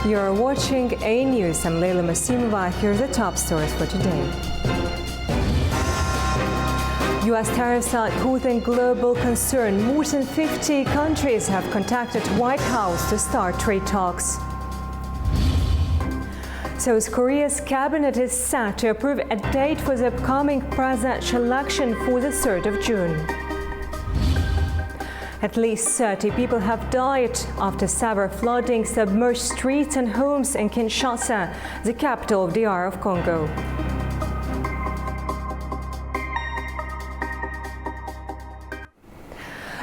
You're watching A News. I'm Leila Masimova. Here are the top stories for today. U.S. tariffs are causing global concern. More than 50 countries have contacted White House to start trade talks. South Korea's cabinet is set to approve a date for the upcoming presidential election for the 3rd of June. At least 30 people have died after severe flooding submerged streets and homes in Kinshasa, the capital of the DR of Congo.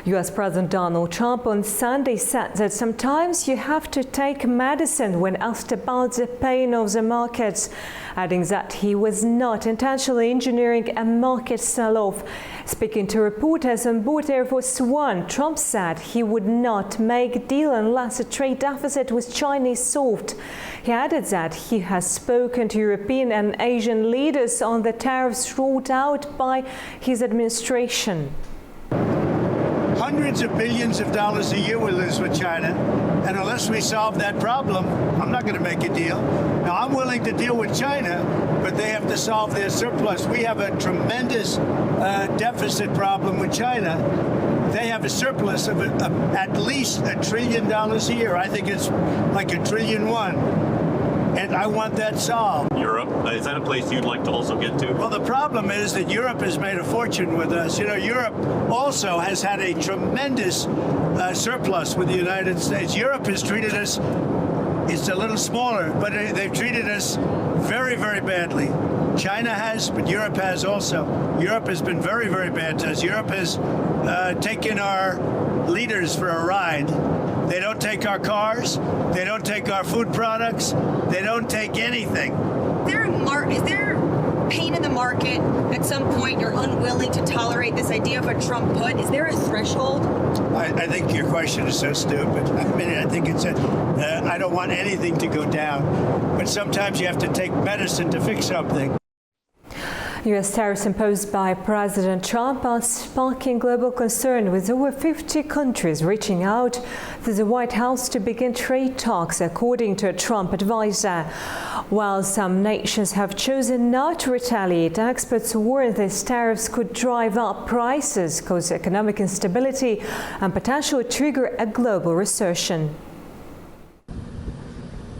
U.S. President Donald Trump on Sunday said that sometimes you have to take medicine when asked about the pain of the markets, adding that he was not intentionally engineering a market sell-off. Speaking to reporters on board Air Force One, Trump said he would not make a deal unless the trade deficit with China is solved. He added that he has spoken to European and Asian leaders on the tariffs rolled out by his administration. Hundreds of billions of dollars a year we lose with China, and unless we solve that problem, I'm not going to make a deal. Now, I'm willing to deal with China, but they have to solve their surplus. We have a tremendous deficit problem with China. They have a surplus of at least $1 trillion a year. I think it's like $1.1 trillion. And I want that solved. Europe, is that a place you'd like to also get to? Well, the problem is that Europe has made a fortune with us. You know, Europe also has had a tremendous surplus with the United States. Europe has treated us, it's a little smaller, but they've treated us very, very badly. China has, but Europe has also. Europe has been very, very bad to us. Europe has taken our leaders for a ride. They don't take our cars. They don't take our food products. They don't take anything. Is there pain in the market? At some point, you're unwilling to tolerate this idea of a Trump put. Is there a threshold? I think your question is so stupid. I mean, I think it's I don't want anything to go down. But sometimes you have to take medicine to fix something. U.S. tariffs imposed by President Trump are sparking global concern, with over 50 countries reaching out to the White House to begin trade talks, according to a Trump advisor. While some nations have chosen not to retaliate, experts warn these tariffs could drive up prices, cause economic instability, and potentially trigger a global recession.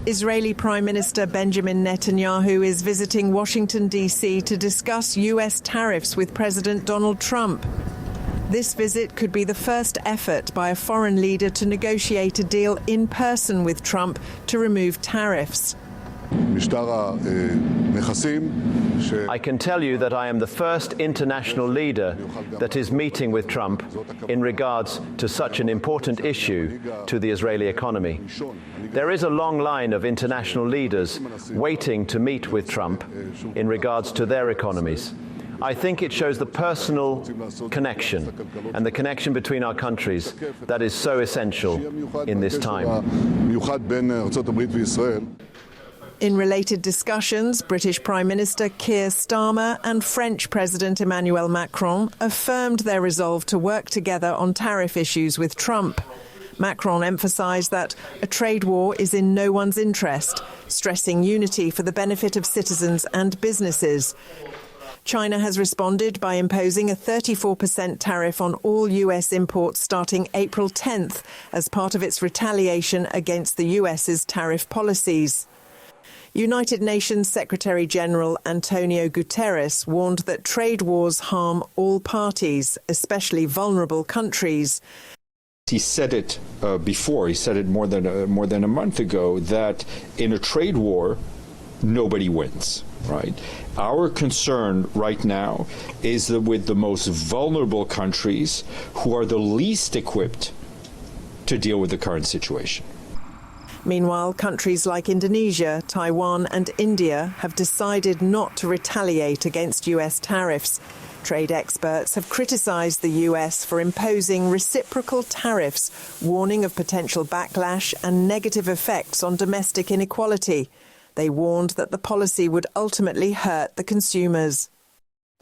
Israeli Prime Minister Benjamin Netanyahu is visiting Washington, D.C. to discuss U.S. tariffs with President Donald Trump. This visit could be the first effort by a foreign leader to negotiate a deal in person with Trump to remove tariffs. I can tell you that I am the first international leader that is meeting with Trump in regards to such an important issue to the Israeli economy. There is a long line of international leaders waiting to meet with Trump in regards to their economies. I think it shows the personal connection and the connection between our countries that is so essential in this time. In related discussions, British Prime Minister Keir Starmer and French President Emmanuel Macron affirmed their resolve to work together on tariff issues with Trump. Macron emphasised that a trade war is in no one's interest, stressing unity for the benefit of citizens and businesses. China has responded by imposing a 34% tariff on all US imports starting April 10th as part of its retaliation against the US's tariff policies. United Nations Secretary-General Antonio Guterres warned that trade wars harm all parties, especially vulnerable countries. He said it before. He said it more than a month ago, that in a trade war, nobody wins. Right. Our concern right now is that with the most vulnerable countries who are the least equipped to deal with the current situation. Meanwhile, countries like Indonesia, Taiwan and India have decided not to retaliate against US tariffs. Trade experts have criticised the US for imposing reciprocal tariffs, warning of potential backlash and negative effects on domestic inequality. They warned that the policy would ultimately hurt the consumers.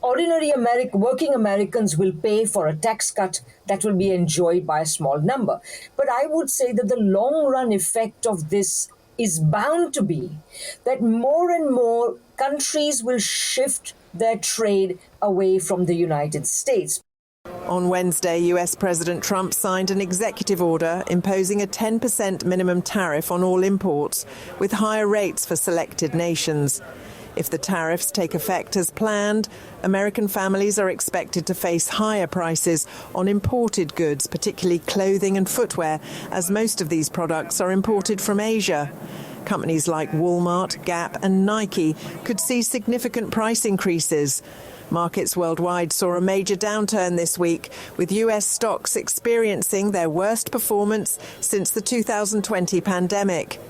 Ordinary working Americans will pay for a tax cut that will be enjoyed by a small number. But I would say that the long-run effect of this is bound to be that more and more countries will shift their trade away from the United States. On Wednesday, US President Trump signed an executive order imposing a 10% minimum tariff on all imports, with higher rates for selected nations. If the tariffs take effect as planned, American families are expected to face higher prices on imported goods, particularly clothing and footwear, as most of these products are imported from Asia. Companies like Walmart, Gap and Nike could see significant price increases. Markets worldwide saw a major downturn this week, with US stocks experiencing their worst performance since the 2020 pandemic.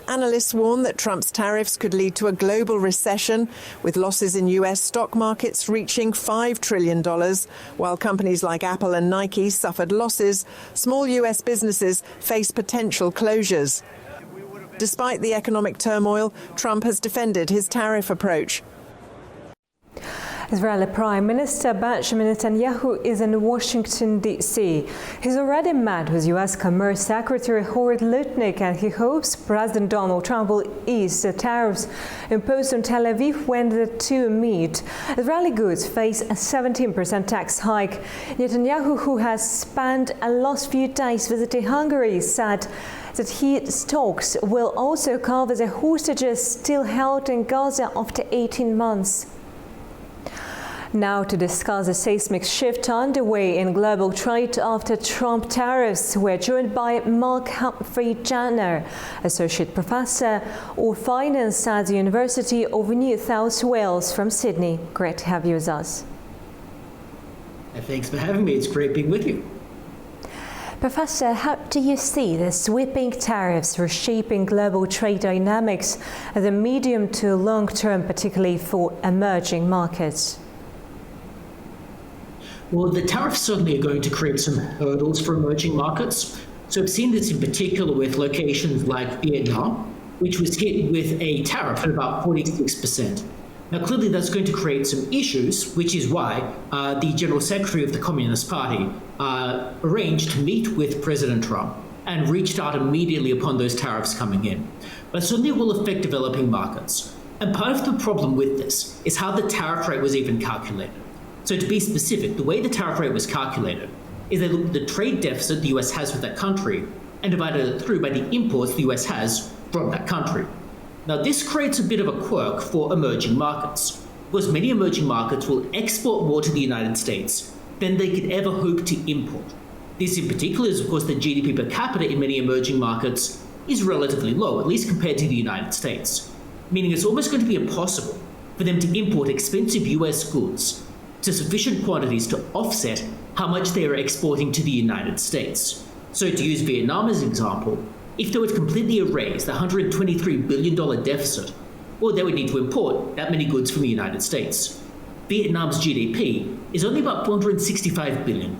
Analysts warn that Trump's tariffs could lead to a global recession, with losses in US stock markets reaching $5 trillion. While companies like Apple and Nike suffered losses, small US businesses face potential closures. Despite the economic turmoil, Trump has defended his tariff approach. Israeli Prime Minister Benjamin Netanyahu is in Washington, D.C. He's already met with U.S. Commerce Secretary Howard Lutnick, and he hopes President Donald Trump will ease the tariffs imposed on Tel Aviv when the two meet. Israeli goods face a 17% tax hike. Netanyahu, who has spent the last few days visiting Hungary, said that his talks will also cover the hostages still held in Gaza after 18 months. Now to discuss the seismic shift underway in global trade after Trump tariffs, we're joined by Mark Humphrey-Janner, Associate Professor of Finance at the University of New South Wales from Sydney. Great to have you with us. Thanks for having me. It's great being with you. Professor, how do you see the sweeping tariffs reshaping global trade dynamics at the medium to long term, particularly for emerging markets? Well, the tariffs certainly are going to create some hurdles for emerging markets. So I've seen this in particular with locations like Vietnam, which was hit with a tariff at about 46%. Now, clearly that's going to create some issues, which is why the General Secretary of the Communist Party arranged to meet with President Trump and reached out immediately upon those tariffs coming in. But certainly it will affect developing markets. And part of the problem with this is how the tariff rate was even calculated. So to be specific, the way the tariff rate was calculated is they looked at the trade deficit the US has with that country and divided it through by the imports the US has from that country. Now this creates a bit of a quirk for emerging markets, because many emerging markets will export more to the United States than they could ever hope to import. This in particular is, of course, that GDP per capita in many emerging markets is relatively low, at least compared to the United States, meaning it's almost going to be impossible for them to import expensive US goods to sufficient quantities to offset how much they are exporting to the United States. So to use Vietnam as an example, if they were to completely erase the $123 billion deficit, well, they would need to import that many goods from the United States. Vietnam's GDP is only about $465 billion.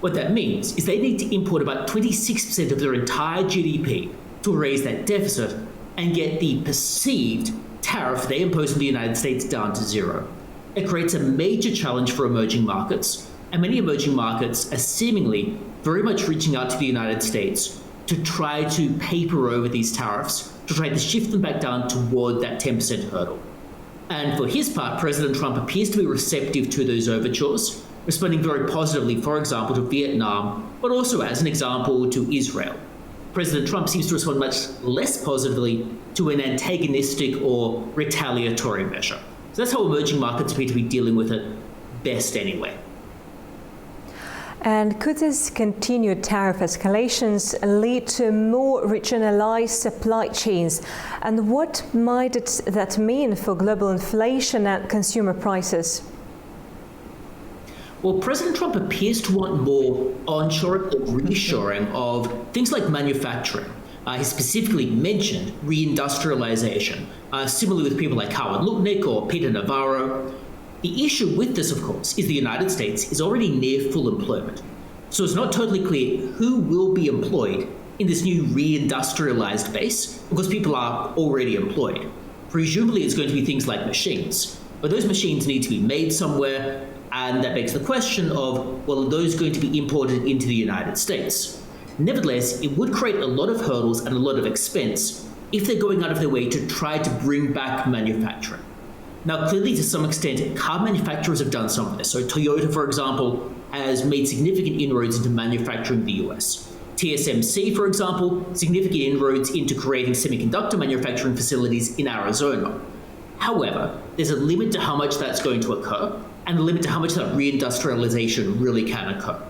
What that means is they need to import about 26% of their entire GDP to erase that deficit and get the perceived tariff they impose on the United States down to zero. It creates a major challenge for emerging markets, and many emerging markets are seemingly very much reaching out to the United States to try to paper over these tariffs, to try to shift them back down toward that 10% hurdle. And for his part, President Trump appears to be receptive to those overtures, responding very positively, for example, to Vietnam, but also as an example to Israel. President Trump seems to respond much less positively to an antagonistic or retaliatory measure. So that's how emerging markets appear to be dealing with it best anyway. And could this continued tariff escalations lead to more regionalized supply chains? And what might that mean for global inflation and consumer prices? Well, President Trump appears to want more onshoring or reshoring of things like manufacturing. He specifically mentioned reindustrialization, similarly with people like Howard Lutnick or Peter Navarro. The issue with this, of course, is the United States is already near full employment. So it's not totally clear who will be employed in this new reindustrialized base, because people are already employed. Presumably it's going to be things like machines, but those machines need to be made somewhere, and that begs the question of, well, are those going to be imported into the United States? Nevertheless, it would create a lot of hurdles and a lot of expense if they're going out of their way to try to bring back manufacturing. Now, clearly, to some extent, car manufacturers have done some of this. So Toyota, for example, has made significant inroads into manufacturing in the US. TSMC, for example, significant inroads into creating semiconductor manufacturing facilities in Arizona. However, there's a limit to how much that's going to occur and a limit to how much that reindustrialization really can occur.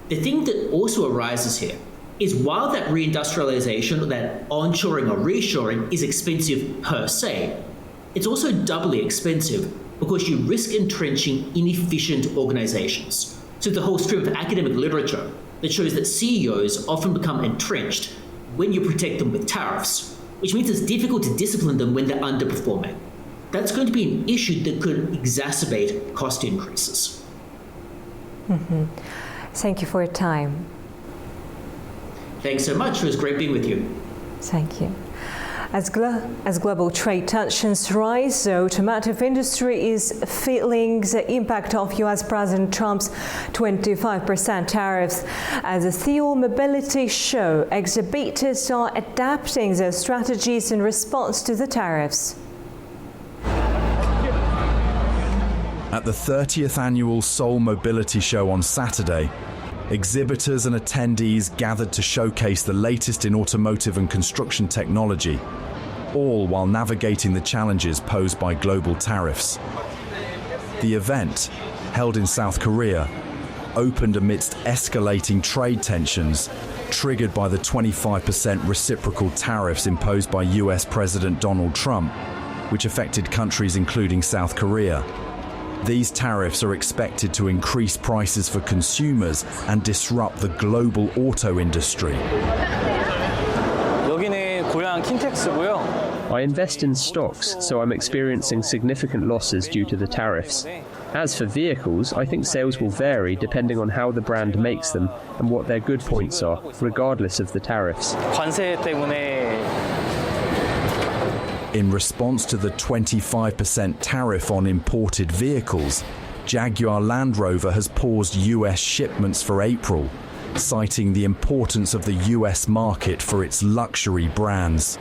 The thing that also arises here is while that reindustrialization, that onshoring or reshoring is expensive per se, it's also doubly expensive because you risk entrenching inefficient organizations. So the whole stream of academic literature that shows that CEOs often become entrenched when you protect them with tariffs, which means it's difficult to discipline them when they're underperforming. That's going to be an issue that could exacerbate cost increases. Mm-hmm. Thank you for your time. Thanks so much. It was great being with you. Thank you. As global trade tensions rise, the automotive industry is feeling the impact of US President Trump's 25% tariffs. As the Seoul Mobility Show, exhibitors are adapting their strategies in response to the tariffs. At the 30th annual Seoul Mobility Show on Saturday, exhibitors and attendees gathered to showcase the latest in automotive and construction technology, all while navigating the challenges posed by global tariffs. The event, held in South Korea, opened amidst escalating trade tensions triggered by the 25% reciprocal tariffs imposed by US President Donald Trump, which affected countries including South Korea. These tariffs are expected to increase prices for consumers and disrupt the global auto industry. I invest in stocks, so I'm experiencing significant losses due to the tariffs. As for vehicles, I think sales will vary depending on how the brand makes them and what their good points are, regardless of the tariffs. In response to the 25% tariff on imported vehicles, Jaguar Land Rover has paused US shipments for April, citing the importance of the US market for its luxury brands.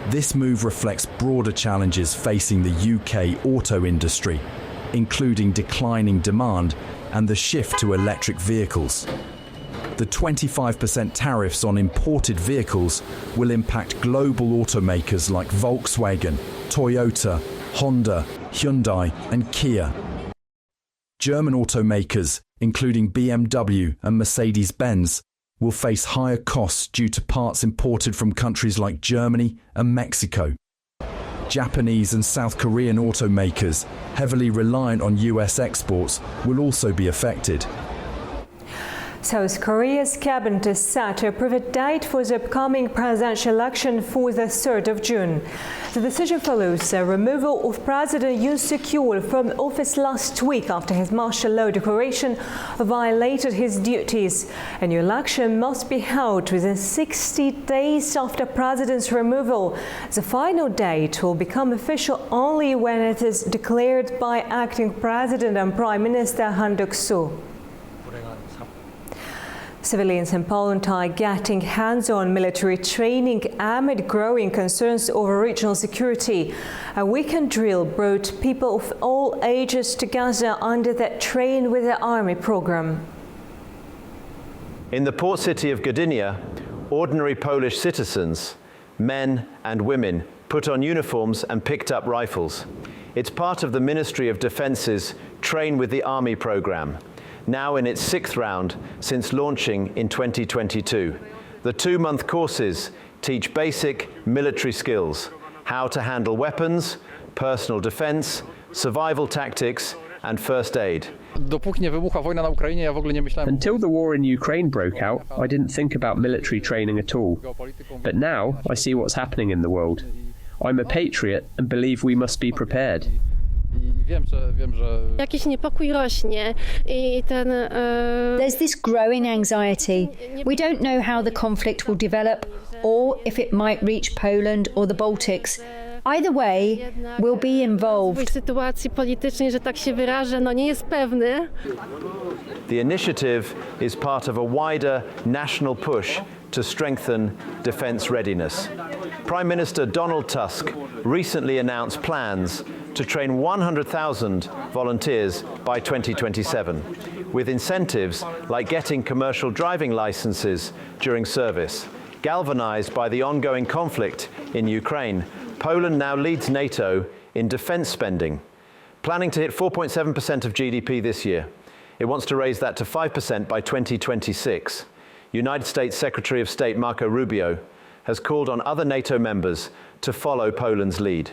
This move reflects broader challenges facing the UK auto industry, including declining demand and the shift to electric vehicles. The 25% tariffs on imported vehicles will impact global automakers like Volkswagen, Toyota, Honda, Hyundai, and Kia. German automakers, including BMW and Mercedes-Benz, will face higher costs due to parts imported from countries like Germany and Mexico. Japanese and South Korean automakers, heavily reliant on US exports, will also be affected. South Korea's cabinet is set to approve a date for the upcoming presidential election for the 3rd of June. The decision follows the removal of President Yoon Suk-yeol from office last week after his martial law declaration violated his duties. A new election must be held within 60 days after President's removal. The final date will become official only when it is declared by acting President and Prime Minister Han Duck-soo. Civilians in Poland are getting hands-on military training amid growing concerns over regional security. A weekend drill brought people of all ages to Gaza under the Train with the Army program. In the port city of Gdynia, ordinary Polish citizens, men and women, put on uniforms and picked up rifles. It's part of the Ministry of Defence's Train with the Army program, now in its 6th round since launching in 2022. The 2-month courses teach basic military skills, how to handle weapons, personal defense, survival tactics, and first aid. Until the war in Ukraine broke out, I didn't think about military training at all. But now I see what's happening in the world. I'm a patriot and believe we must be prepared. There's this growing anxiety. We don't know how the conflict will develop or if it might reach Poland or the Baltics. Either way, we'll be involved. The initiative is part of a wider national push to strengthen defence readiness. Prime Minister Donald Tusk recently announced plans to train 100,000 volunteers by 2027, with incentives like getting commercial driving licenses during service. Galvanized by the ongoing conflict in Ukraine, Poland now leads NATO in defence spending, planning to hit 4.7% of GDP this year. It wants to raise that to 5% by 2026. United States Secretary of State Marco Rubio has called on other NATO members to follow Poland's lead.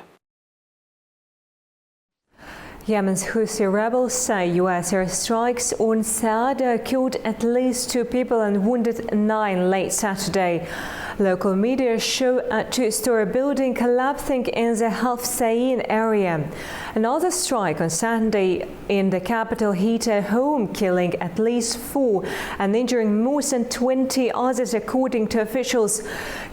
Yemen's Houthi rebels say U.S. airstrikes on Saada killed at least 2 people and wounded 9 late Saturday. Local media show a 2-story building collapsing in the Hafsain area. Another strike on Sunday in the capital hit a home, killing at least 4 and injuring more than 20 others, according to officials.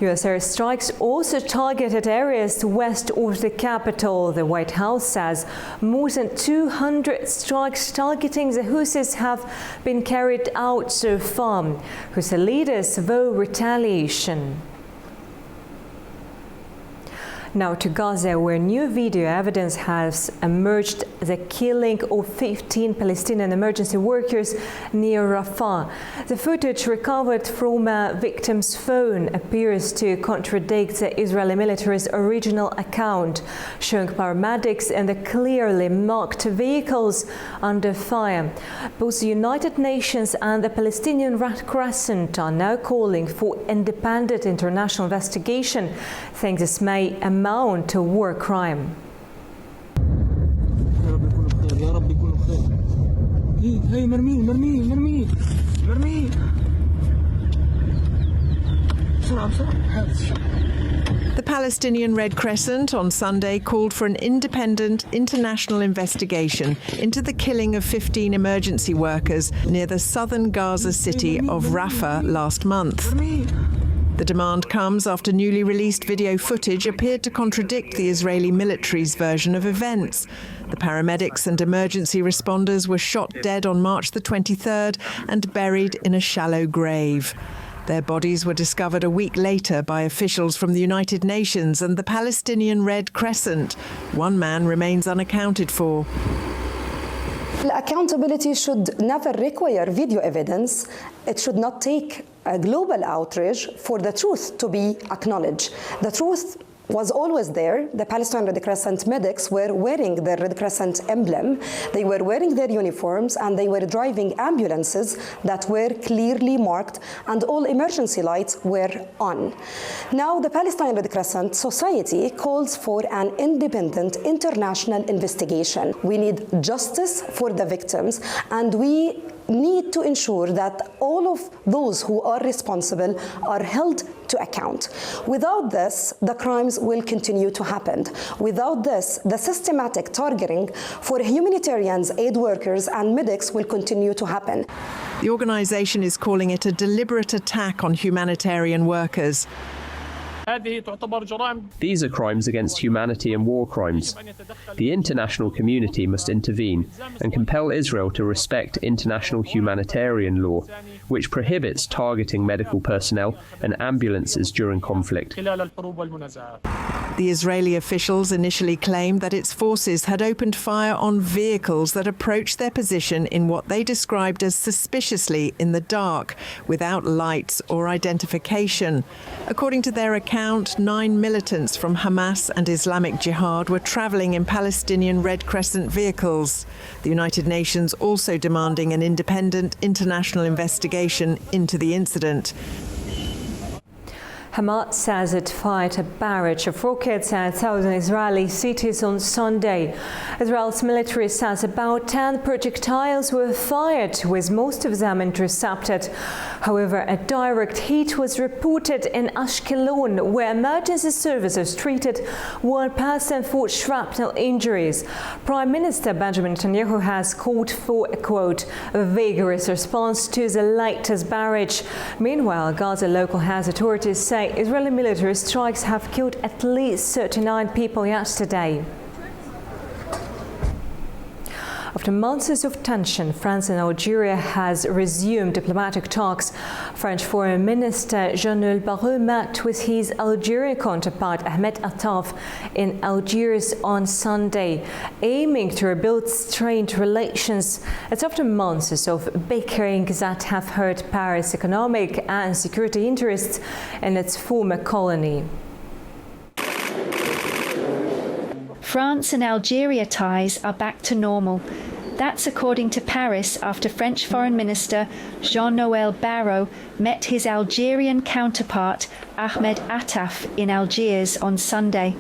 U.S. airstrikes also targeted areas west of the capital. The White House says more than 200 strikes targeting the Houthis have been carried out so far. Houthi leaders vow retaliation. Now to Gaza, where new video evidence has emerged the killing of 15 Palestinian emergency workers near Rafah. The footage recovered from a victim's phone appears to contradict the Israeli military's original account, showing paramedics in the clearly marked vehicles under fire. Both the United Nations and the Palestinian Red Crescent are now calling for independent international investigation, saying this may amount to war crime. The Palestinian Red Crescent on Sunday called for an independent international investigation into the killing of 15 emergency workers near the southern Gaza city of Rafah last month. The demand comes after newly released video footage appeared to contradict the Israeli military's version of events. The paramedics and emergency responders were shot dead on March the 23rd and buried in a shallow grave. Their bodies were discovered a week later by officials from the United Nations and the Palestinian Red Crescent. One man remains unaccounted for. Accountability should never require video evidence. It should not take a global outrage for the truth to be acknowledged. The truth was always there. The Palestinian Red Crescent medics were wearing their Red Crescent emblem. They were wearing their uniforms and they were driving ambulances that were clearly marked and all emergency lights were on. Now the Palestinian Red Crescent Society calls for an independent international investigation. We need justice for the victims and we need to ensure that all of those who are responsible are held to account. Without this, the crimes will continue to happen. Without this, the systematic targeting for humanitarians, aid workers, and medics will continue to happen. The organization is calling it a deliberate attack on humanitarian workers. These are crimes against humanity and war crimes. The international community must intervene and compel Israel to respect international humanitarian law, which prohibits targeting medical personnel and ambulances during conflict. The Israeli officials initially claimed that its forces had opened fire on vehicles that approached their position in what they described as suspiciously in the dark, without lights or identification. According to their account, 9 militants from Hamas and Islamic Jihad were travelling in Palestinian Red Crescent vehicles. The United Nations also demanding an independent international investigation into the incident. Hamas says it fired a barrage of rockets at southern Israeli cities on Sunday. Israel's military says about 10 projectiles were fired, with most of them intercepted. However, a direct hit was reported in Ashkelon, where emergency services treated one person for shrapnel injuries. Prime Minister Benjamin Netanyahu has called for a, quote, vigorous response to the latest barrage. Meanwhile, Gaza local health authorities say say Israeli military strikes have killed at least 39 people yesterday. After months of tension, France and Algeria has resumed diplomatic talks. French Foreign Minister Jean-Noël Barrot met with his Algerian counterpart Ahmed Attaf in Algiers on Sunday, aiming to rebuild strained relations. It's after months of bickering that have hurt Paris' economic and security interests in its former colony. France and Algeria ties are back to normal. That's according to Paris after French Foreign Minister Jean-Noël Barrot met his Algerian counterpart Ahmed Attaf in Algiers on Sunday.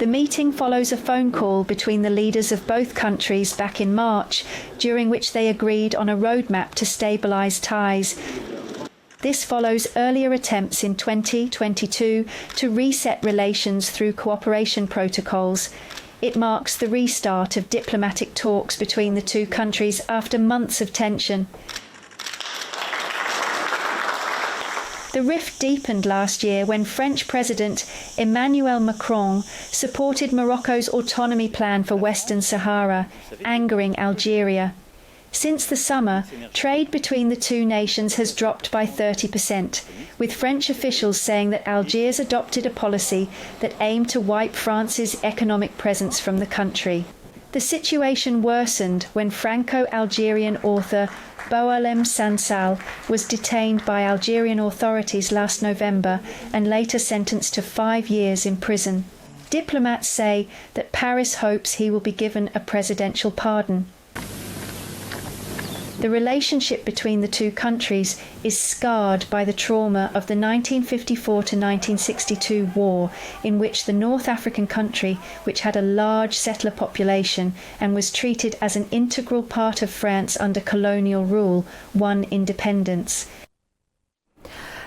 The meeting follows a phone call between the leaders of both countries back in March, during which they agreed on a roadmap to stabilise ties. This follows earlier attempts in 2022 to reset relations through cooperation protocols. It marks the restart of diplomatic talks between the two countries after months of tension. The rift deepened last year when French President Emmanuel Macron supported Morocco's autonomy plan for Western Sahara, angering Algeria. Since the summer, trade between the two nations has dropped by 30%, with French officials saying that Algiers adopted a policy that aimed to wipe France's economic presence from the country. The situation worsened when Franco-Algerian author Boualem Sansal was detained by Algerian authorities last November and later sentenced to 5 years in prison. Diplomats say that Paris hopes he will be given a presidential pardon. The relationship between the two countries is scarred by the trauma of the 1954 to 1962 war, in which the North African country, which had a large settler population and was treated as an integral part of France under colonial rule, won independence.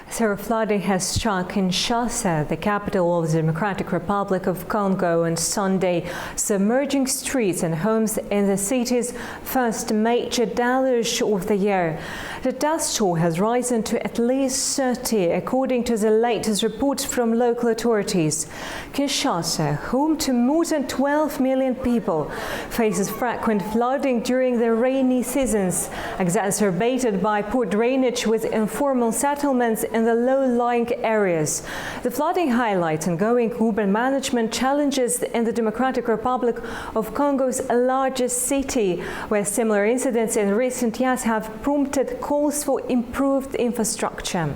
Severe flooding has struck Kinshasa, the capital of the Democratic Republic of Congo, on Sunday, submerging streets and homes in the city's first major deluge of the year. The death toll has risen to at least 30, according to the latest reports from local authorities. Kinshasa, home to more than 12 million people, faces frequent flooding during the rainy seasons, exacerbated by poor drainage with informal settlements in the low-lying areas. The flooding highlights ongoing urban management challenges in the Democratic Republic of Congo's largest city, where similar incidents in recent years have prompted calls for improved infrastructure.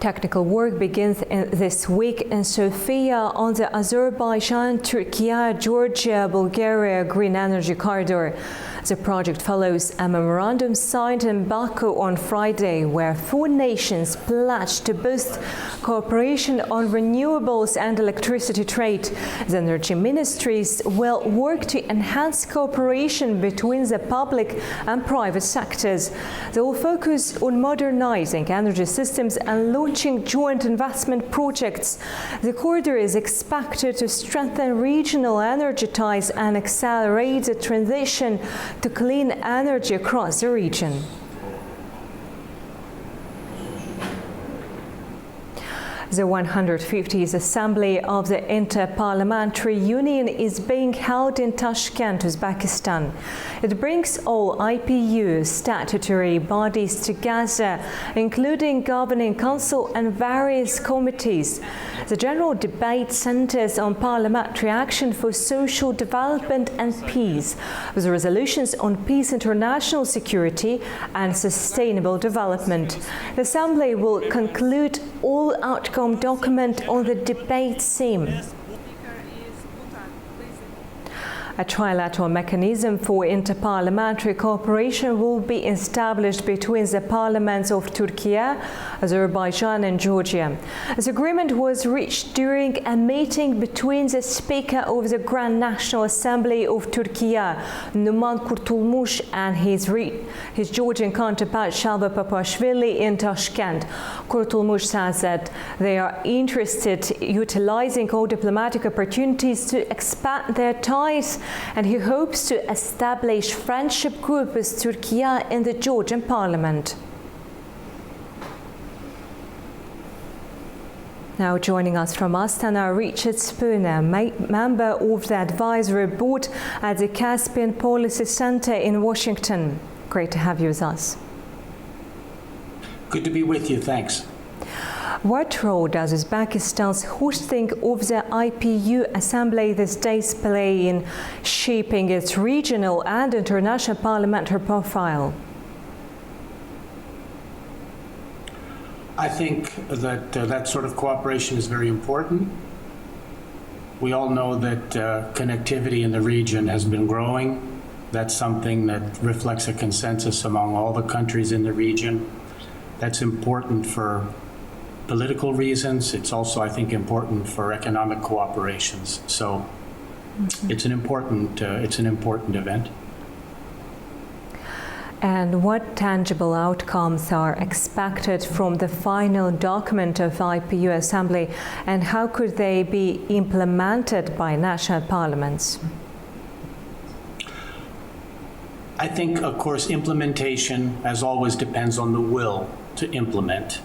Technical work begins this week in Sofia on the Azerbaijan, Turkey, Georgia, Bulgaria Green Energy Corridor. The project follows a memorandum signed in Baku on Friday, where 4 nations pledged to boost cooperation on renewables and electricity trade. The energy ministries will work to enhance cooperation between the public and private sectors. They will focus on modernizing energy systems and launching joint investment projects. The corridor is expected to strengthen regional energy ties and accelerate the transition to clean energy across the region. The 150th Assembly of the Inter-Parliamentary Union is being held in Tashkent, Uzbekistan. It brings all IPU statutory bodies together, including Governing Council and various committees. The general debate centers on parliamentary action for social development and peace, with resolutions on peace, international security and sustainable development. The Assembly will conclude all outcome document on the debate theme. A trilateral mechanism for interparliamentary cooperation will be established between the parliaments of Turkey, Azerbaijan and Georgia. This agreement was reached during a meeting between the Speaker of the Grand National Assembly of Turkey, Numan Kurtulmush, and his Georgian counterpart Shalva Papashvili in Tashkent. Kurtulmush says that they are interested in utilizing all diplomatic opportunities to expand their ties, and he hopes to establish friendship group with Turkey in the Georgian parliament. Now joining us from Astana, Richard Spooner, member of the advisory board at the Caspian Policy Center in Washington. Great to have you with us. Good to be with you, thanks. What role does Uzbekistan's hosting of the IPU Assembly these days play in shaping its regional and international parliamentary profile? I think that that sort of cooperation is very important. We all know that connectivity in the region has been growing. That's something that reflects a consensus among all the countries in the region. That's important for political reasons. It's also, I think, important for economic cooperations. So it's an important event. And what tangible outcomes are expected from the final document of IPU Assembly, and how could they be implemented by national parliaments? I think, of course, implementation, as always, depends on the will to implement.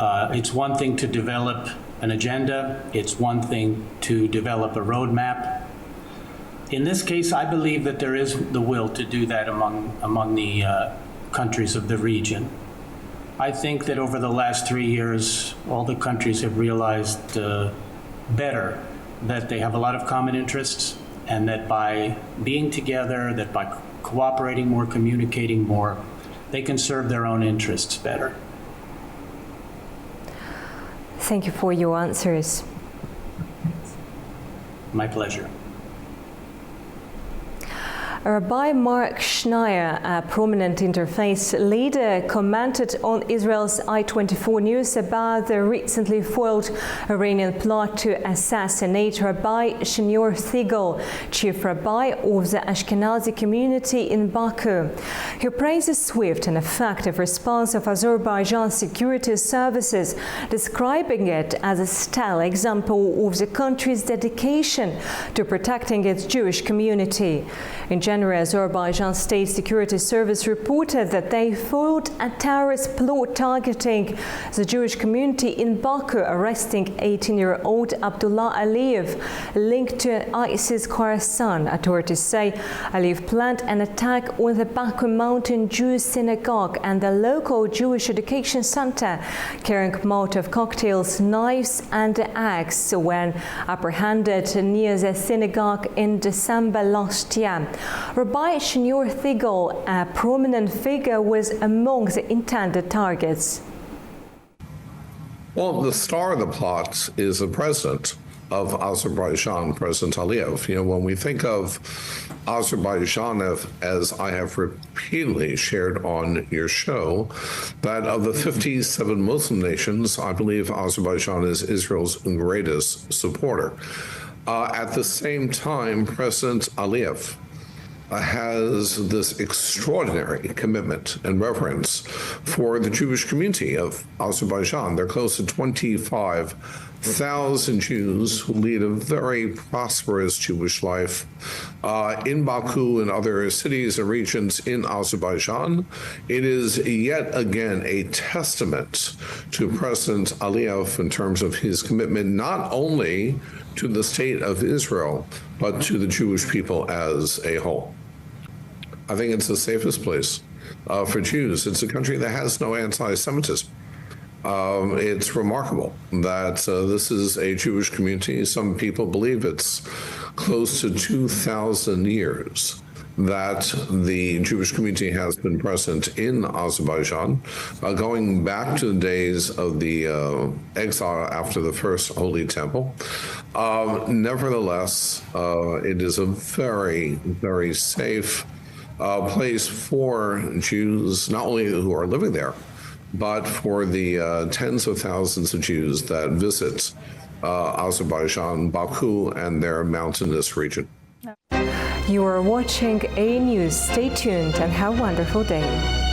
It's one thing to develop an agenda. It's one thing to develop a roadmap. In this case, I believe that there is the will to do that among the countries of the region. I think that over the last 3 years, all the countries have realized better that they have a lot of common interests, and that by being together, that by cooperating more, communicating more, they can serve their own interests better. Thank you for your answers. My pleasure. Rabbi Mark Schneier, a prominent interfaith leader, commented on Israel's I-24 news about the recently foiled Iranian plot to assassinate Rabbi Shneur Thigel, chief rabbi of the Ashkenazi community in Baku. He praised the swift and effective response of Azerbaijan security services, describing it as a stellar example of the country's dedication to protecting its Jewish community. In January, Azerbaijan State Security Service reported that they foiled a terrorist plot targeting the Jewish community in Baku, arresting 18-year-old Abdullah Aliyev, linked to ISIS Khorasan. Authorities say Aliyev planned an attack on the Baku Mountain Jewish synagogue and the local Jewish education center, carrying Molotov cocktails, knives and an axe when apprehended near the synagogue in December last year. Rabbi Shneur Thigel, a prominent figure, was among the intended targets. Well, the star of the plot is the president of Azerbaijan, President Aliyev. You know, when we think of Azerbaijan, as I have repeatedly shared on your show, that of the 57 Muslim nations, I believe Azerbaijan is Israel's greatest supporter. At the same time, President Aliyev has this extraordinary commitment and reverence for the Jewish community of Azerbaijan. There are close to 25,000 Jews who lead a very prosperous Jewish life in Baku and other cities and regions in Azerbaijan. It is yet again a testament to President Aliyev in terms of his commitment not only to the state of Israel, but to the Jewish people as a whole. I think it's the safest place for Jews. It's a country that has no anti-Semitism. It's remarkable that this is a Jewish community. Some people believe it's close to 2,000 years that the Jewish community has been present in Azerbaijan, going back to the days of the exile after the First Holy Temple. Nevertheless, it is a very, very safe place for Jews, not only who are living there, but for the tens of thousands of Jews that visit Azerbaijan, Baku, and their mountainous region. You are watching A News. Stay tuned and have a wonderful day.